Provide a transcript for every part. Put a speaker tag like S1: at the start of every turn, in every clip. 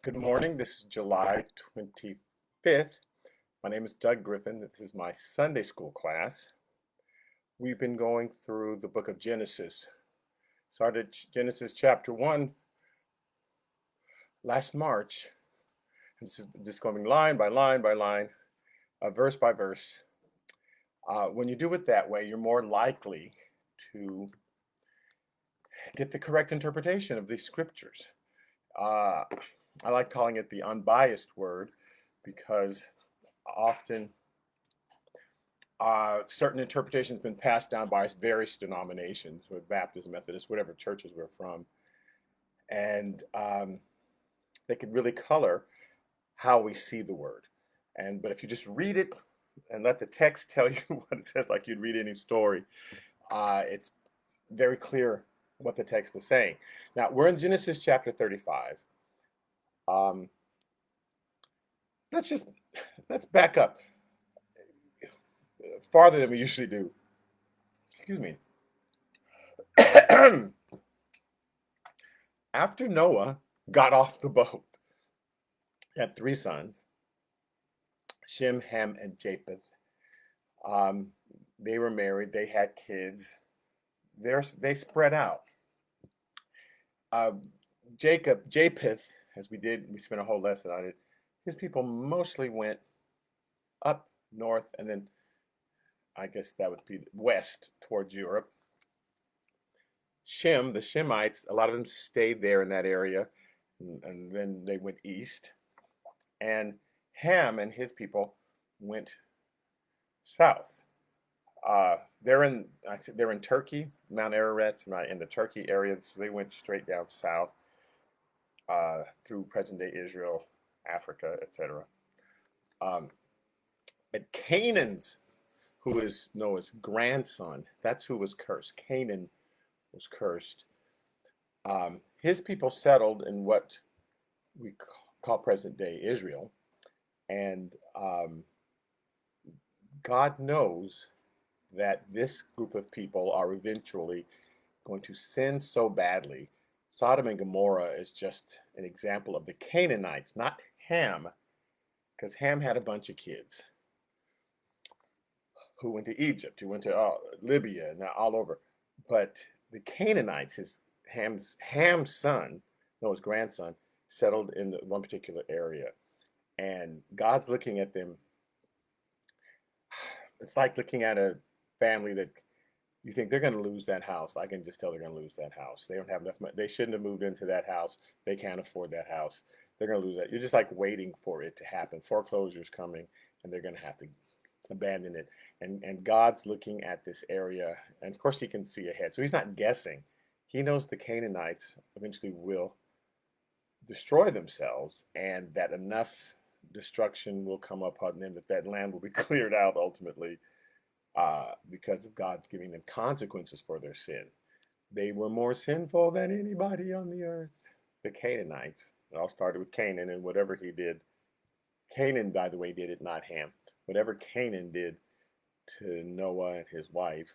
S1: Good morning. This is July 25th. My name is Doug Griffin. This is my Sunday school class. We've been going through the book of Genesis. Started Genesis chapter 1 last March. And just going line by line by line, verse by verse. When you do it that way, you're more likely to get the correct interpretation of these scriptures. Uh, I like calling it the unbiased word because often certain interpretations been passed down by various denominations, with Baptist, Methodist, whatever churches we're from, and they could really color how we see the word. But if you just read it and let the text tell you what it says, like you'd read any story, it's very clear what the text is saying. Now we're in Genesis chapter 35. Um, let's just let's back up farther than we usually do. Excuse me. After Noah got off the boat, he had three sons, Shem, Ham, and Japheth. Um, they were married, they had kids. They spread out. Uh, Japheth, as we spent a whole lesson on it, his people mostly went up north and then I guess that would be west towards Europe. Shem, the Shemites, a lot of them stayed there in that area, and then they went east. And Ham and his people went south. They're in Turkey, Mount Ararat, in the Turkey area. So they went straight down south through present-day Israel, Africa, etc. Um, but Canaan's, who is Noah's grandson, that's who was cursed. Canaan was cursed. His people settled in what we call present-day Israel, and God knows that this group of people are eventually going to sin so badly. Sodom and Gomorrah is just an example of the Canaanites, not Ham, because Ham had a bunch of kids who went to Egypt, who went to Libya, and all over. But the Canaanites, Ham's son, Noah's grandson, settled in one particular area, and God's looking at them. It's like looking at a family that you think they're going to lose that house. I can just tell they're going to lose that house. They don't have enough money. They shouldn't have moved into that house. They can't afford that house. They're going to lose that. You're just like waiting for it to happen. Foreclosure's coming, and they're going to have to abandon it. And God's looking at this area, and of course He can see ahead. So He's not guessing. He knows the Canaanites eventually will destroy themselves, and that enough destruction will come upon them that land will be cleared out ultimately because of God giving them consequences for their sin. They were more sinful than anybody on the earth. The Canaanites. It all started with Canaan and whatever he did. Canaan, by the way, did it, not Ham. Whatever Canaan did to Noah and his wife,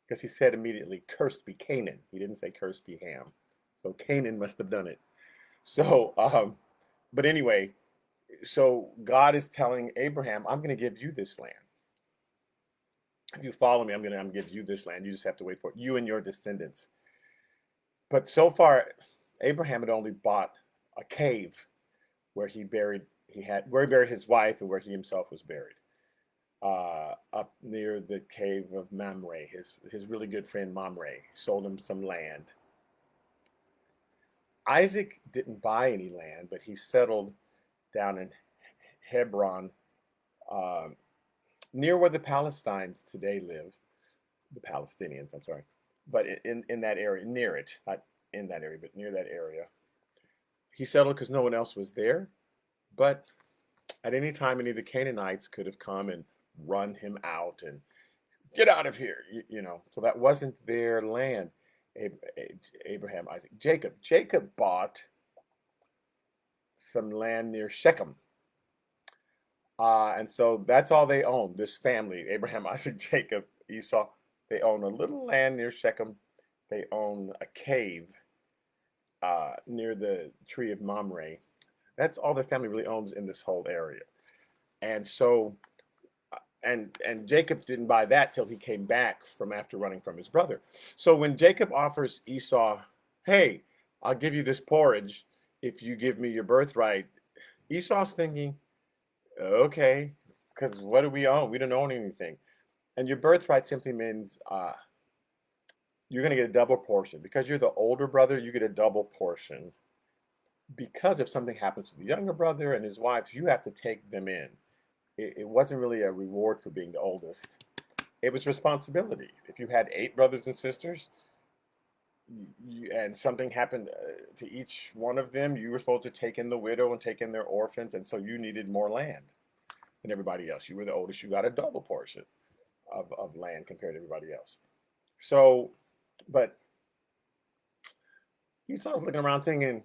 S1: because he said immediately, cursed be Canaan. He didn't say cursed be Ham. So Canaan must have done it. So, but anyway, so God is telling Abraham, I'm going to give you this land. If you follow me, I'm going to give you this land. You just have to wait for it, you and your descendants. But so far, Abraham had only bought a cave where he buried his wife and where he himself was buried, up near the cave of Mamre. His really good friend Mamre sold him some land. Isaac didn't buy any land, but he settled down in Hebron, uh, near where the Palestinians today live. The Palestinians, I'm sorry, but in that area, near it, not in that area, but near that area. He settled because no one else was there, but at any time, any of the Canaanites could have come and run him out and get out of here, So that wasn't their land. Abraham, Isaac, Jacob. Jacob bought some land near Shechem. And so that's all they own, this family, Abraham, Isaac, Jacob, Esau. They own a little land near Shechem. They own a cave near the tree of Mamre. That's all the family really owns in this whole area. And so, and Jacob didn't buy that till he came back from after running from his brother. So when Jacob offers Esau, "Hey, I'll give you this porridge if you give me your birthright," Esau's thinking, "Okay, because what do we own? We don't own anything." And your birthright simply means you're going to get a double portion. Because you're the older brother, you get a double portion. Because if something happens to the younger brother and his wives, you have to take them in. It wasn't really a reward for being the oldest. It was responsibility. If you had 8 brothers and sisters, and something happened to each one of them, you were supposed to take in the widow and take in their orphans, and so you needed more land than everybody else. You were the oldest, you got a double portion of land compared to everybody else. So, but Esau's looking around thinking,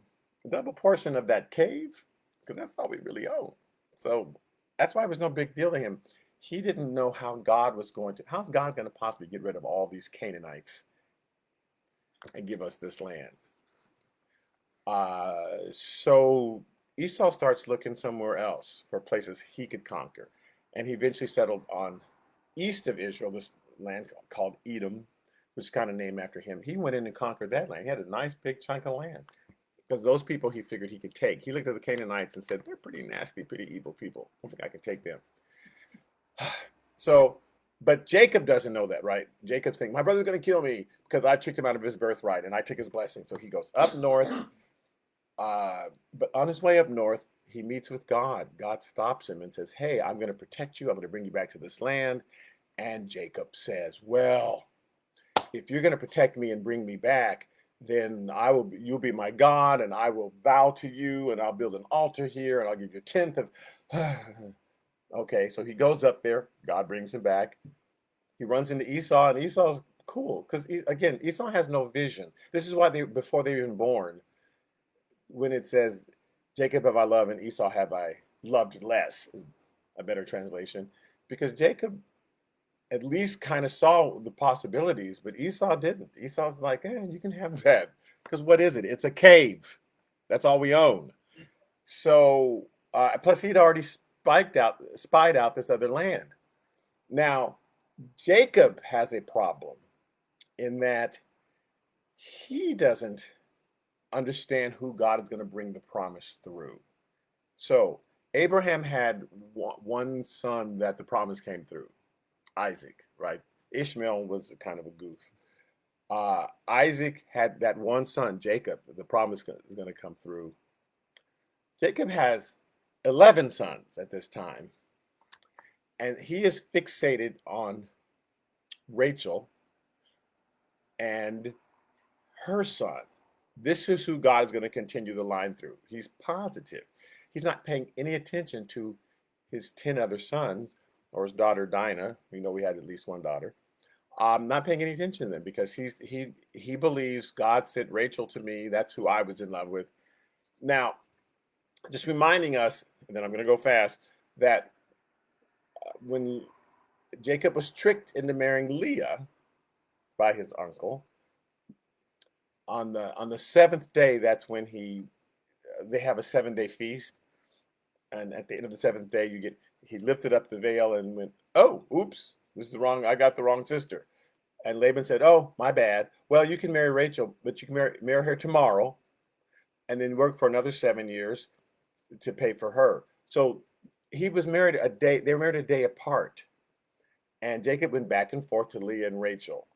S1: double portion of that cave? Because that's all we really own. So that's why it was no big deal to him. He didn't know how's God going to possibly get rid of all these Canaanites and give us this land? So Esau starts looking somewhere else for places he could conquer. And he eventually settled on east of Israel, this land called Edom, which is kind of named after him. He went in and conquered that land. He had a nice big chunk of land because those people he figured he could take. He looked at the Canaanites and said, they're pretty nasty, pretty evil people. I don't think I can take them. So, but Jacob doesn't know that, right? Jacob's thinking, my brother's going to kill me because I tricked him out of his birthright and I took his blessing. So he goes up north. But on his way up north, he meets with God. God stops him and says, hey, I'm going to protect you. I'm going to bring you back to this land. And Jacob says, well, if you're going to protect me and bring me back, then you'll be my God, and I will vow to you, and I'll build an altar here, and I'll give you a tenth of. Okay, so he goes up there. God brings him back. He runs into Esau, and Esau's cool because again, Esau has no vision. This is why before they were even born, when it says, "Jacob have I loved, and Esau have I loved less," is a better translation, because Jacob at least kind of saw the possibilities, but Esau didn't. Esau's like, you can have that. Because what is it? It's a cave. That's all we own. So, plus he'd already spied out this other land. Now, Jacob has a problem in that he doesn't understand who God is going to bring the promise through. So, Abraham had one son that the promise came through. Isaac, right? Ishmael was kind of a goof. Isaac had that one son, Jacob. The promise is going to come through. Jacob has 11 sons at this time, and he is fixated on Rachel and her son. This is who God is going to continue the line through. He's positive. He's not paying any attention to his 10 other sons or his daughter Dinah. We know we had at least one daughter. Not paying any attention to them because he believes God sent Rachel to me. That's who I was in love with. Now, just reminding us, and then I'm going to go fast, that when Jacob was tricked into marrying Leah by his uncle, on the seventh day, that's when they have a 7-day feast, and at the end of the seventh day, he lifted up the veil and went, oh, oops, I got the wrong sister. And Laban said, oh, my bad. Well, you can marry Rachel, but you can marry her tomorrow and then work for another 7 years to pay for her. So he was married a day, they were married a day apart. And Jacob went back and forth to Leah and Rachel.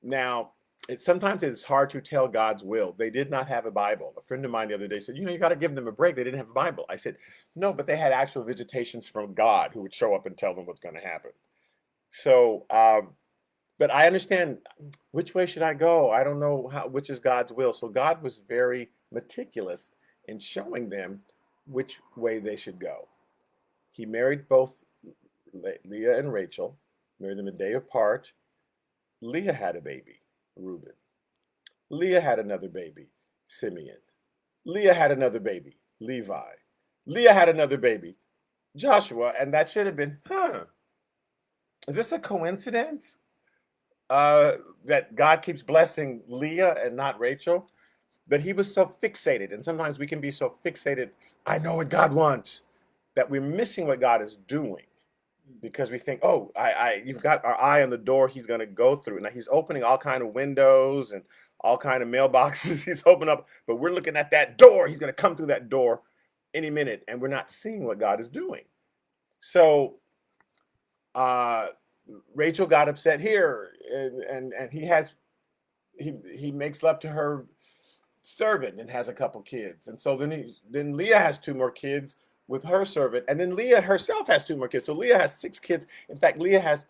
S1: Now, sometimes it's hard to tell God's will. They did not have a Bible. A friend of mine the other day said, you got to give them a break. They didn't have a Bible. I said, no, but they had actual visitations from God who would show up and tell them what's going to happen. So, but I understand, which way should I go? I don't know which is God's will. So God was very meticulous in showing them which way they should go. He married both Leah and Rachel, married them a day apart. Leah had a baby, Reuben. Leah had another baby, Simeon. Leah had another baby, Levi. Leah had another baby, Joshua, and that should have been, is this a coincidence that God keeps blessing Leah and not Rachel? that he was so fixated. And sometimes we can be so fixated, I know what God wants, that we're missing what God is doing because we think, oh, you've got our eye on the door he's going to go through. Now he's opening all kind of windows and all kind of mailboxes he's opening up, but we're looking at that door. He's going to come through that door any minute, and we're not seeing what God is doing. So uh, Rachel got upset here, and he makes love to her servant and has a couple kids, and so then Leah has two more kids with her servant, and then Leah herself has two more kids. So Leah has 6 kids. In fact, Leah has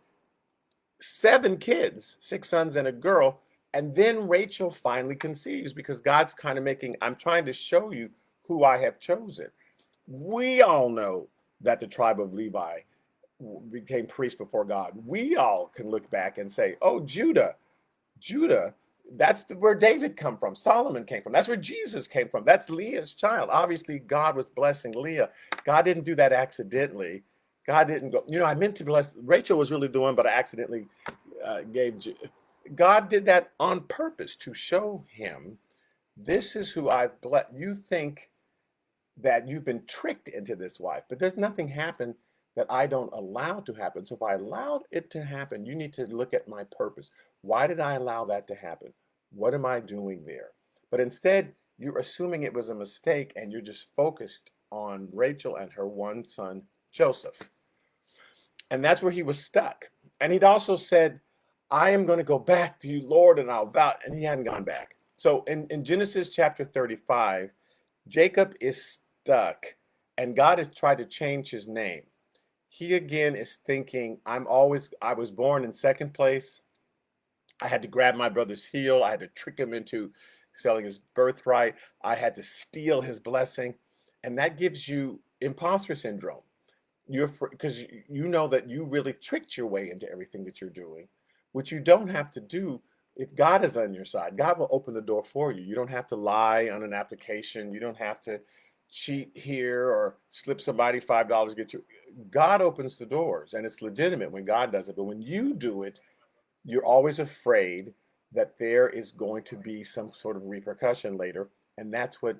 S1: 7 kids, 6 sons and a girl. And then Rachel finally conceives because God's kind of making, I'm trying to show you who I have chosen. We all know that the tribe of Levi became priests before God. We all can look back and say, oh, Judah, that's where David come from. Solomon came from. That's where Jesus came from. That's Leah's child. Obviously, God was blessing Leah. God didn't do that accidentally. God didn't go, I meant to bless, Rachel was really doing, but I accidentally God did that on purpose to show him, this is who I've blessed. You think that you've been tricked into this wife, but there's nothing happened that I don't allow to happen. So if I allowed it to happen, you need to look at my purpose. Why did I allow that to happen? What am I doing there? But instead, you're assuming it was a mistake and you're just focused on Rachel and her one son, Joseph. And that's where he was stuck. And he'd also said, I am going to go back to you, Lord, and I'll vow. And he hadn't gone back. So in Genesis chapter 35, Jacob is stuck and God has tried to change his name. He again is thinking, I was born in second place. I had to grab my brother's heel. I had to trick him into selling his birthright. I had to steal his blessing. And that gives you imposter syndrome. Because you know that you really tricked your way into everything that you're doing, which you don't have to do if God is on your side. God will open the door for you. You don't have to lie on an application. You don't have to cheat here or slip somebody $5 get you. God opens the doors, and it's legitimate when God does it. But when you do it, you're always afraid that there is going to be some sort of repercussion later, and that's what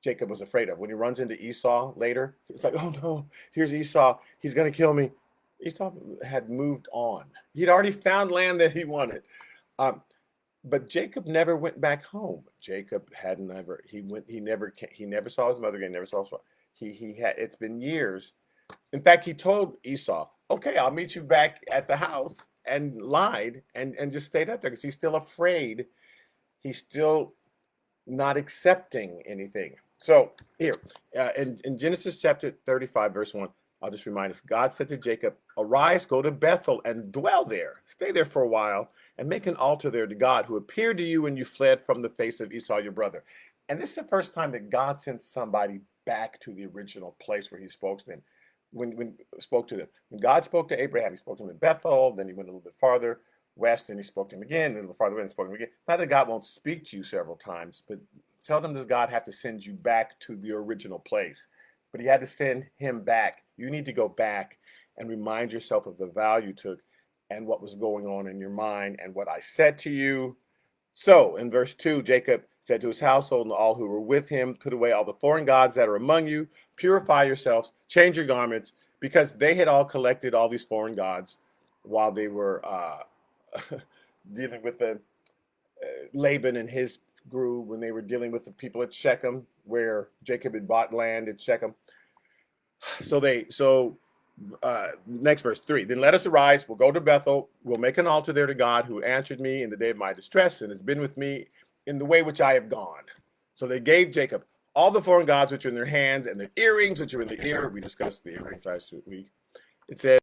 S1: Jacob was afraid of. When he runs into Esau later, it's like, oh no, here's Esau. He's going to kill me. Esau had moved on. He'd already found land that he wanted. But Jacob never went back home. Jacob he never saw his mother again, never saw his father. It's been years. In fact, he told Esau, okay, I'll meet you back at the house, and lied and just stayed up there because he's still afraid. He's still not accepting anything. So here, in Genesis chapter 35, verse 1, I'll just remind us, God said to Jacob, arise, go to Bethel and dwell there. Stay there for a while and make an altar there to God who appeared to you when you fled from the face of Esau, your brother. And this is the first time that God sent somebody back to the original place where he spoke to them. When God spoke to Abraham, he spoke to him in Bethel, then he went a little bit farther west and he spoke to him again, a little farther west and spoke to him again. Not that God won't speak to you several times, but seldom does God have to send you back to the original place. But he had to send him back. You need to go back and remind yourself of the vow you took and what was going on in your mind and what I said to you. So in verse 2, Jacob said to his household and all who were with him, put away all the foreign gods that are among you, purify yourselves, change your garments, because they had all collected all these foreign gods while they were dealing with Laban and his group, when they were dealing with the people at Shechem, where Jacob had bought land at Shechem. Next verse 3, then let us arise, we'll go to Bethel, we'll make an altar there to God who answered me in the day of my distress and has been with me in the way which I have gone. So they gave Jacob all the foreign gods which are in their hands and their earrings which are in the ear. We discussed the earrings last week. It says,